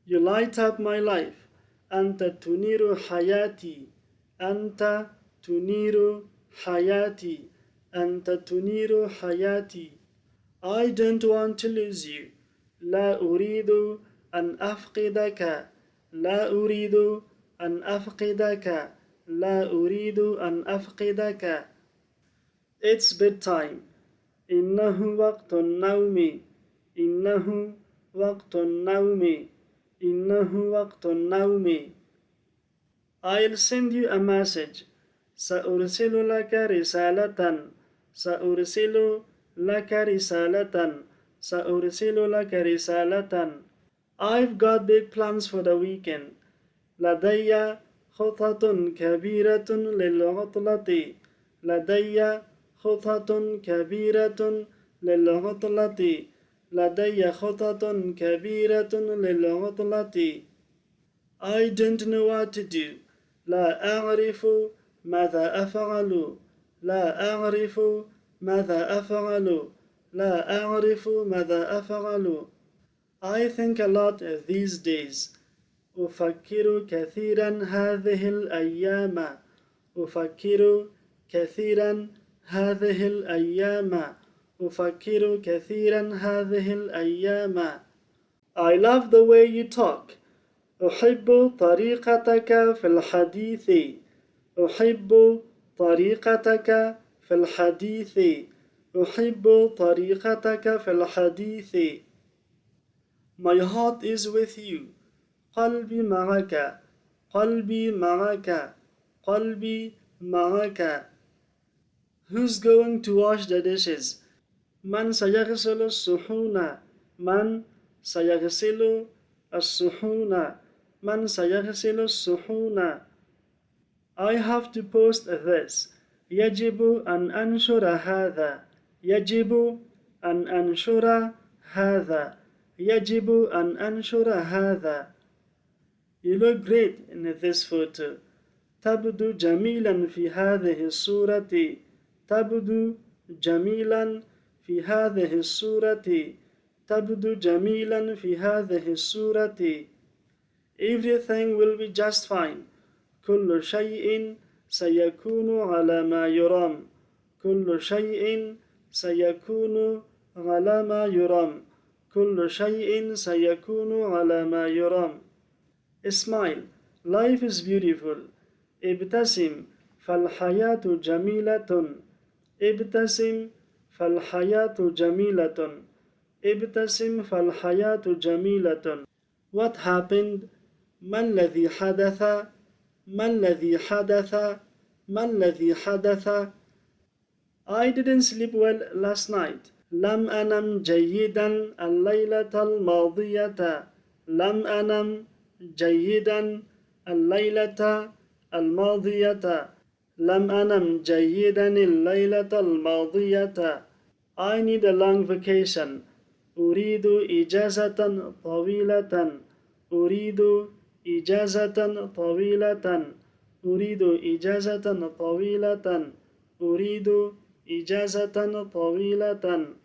You light up my life. أنت تنير حياتي. أنت تنير حياتي. أنت تنير حياتي. I don't want to lose you. لا أريد أن أفقدك. لا أريد أن أفقدك. لا أريد أن أفقدك. It's bedtime. إنه وقت النوم. إنه وقت النوم. إنه وقت النوم. I'll send you a message. سأرسل لك رسالة. سأرسل لك رسالة. سأرسل لك رسالة. I've got big plans for the weekend. لدي خطط كبيرة للعطلة. لدي خطط كبيرة للعطلة. لدي خطط كبيرة للعطلة. I don't know what to do. لا أعرف ماذا أفعل. لا أعرف ماذا أفعل. لا أعرف ماذا أفعل. I think a lot these days. أفكر كثيرا هذه الأيام. أفكر كثيرا هذه الأيام. أفكر كثيرا هذه الأيام. I love the way you talk. أحب طريقتك في الحديث. أحب طريقتك في الحديث. أحب طريقتك في الحديث. My heart is with you. قلبي معك. قلبي معك. قلبي معك. Who's going to wash the dishes? من سيغسل الصحون. من سيغسل الصحون. من سيغسل الصحون. I have to post this. يجب أن أنشر هذا. يجب أن أنشر هذا. يجب أن أنشر هذا. You look great in this photo. تبدو جميلا في هذه الصورة. تبدو جميلا في هذه الصورة. تبدو جميلا في هذه الصورة. Everything will be just fine. كل شيء سيكون على ما يرام. كل شيء سيكون على ما يرام. كل شيء سيكون على ما يرام. Smile. Life is beautiful. ابتسم فالحياة جميلة. ابتسم فالحياة جميلة. ابتسم فالحياة جميلة. What happened? ما الذي حدث؟ ما الذي حدث؟ ما الذي حدث؟ I didn't sleep well last night. لم أنم جيدا الليلة الماضية. لم أنم جيدا الليلة الماضية. لم أنم جيدا الليلة الماضية. I need a long vacation. أريد إجازة طويلة. أريد إجازة طويلة. أريد إجازة طويلة. أريد إجازة طويلة.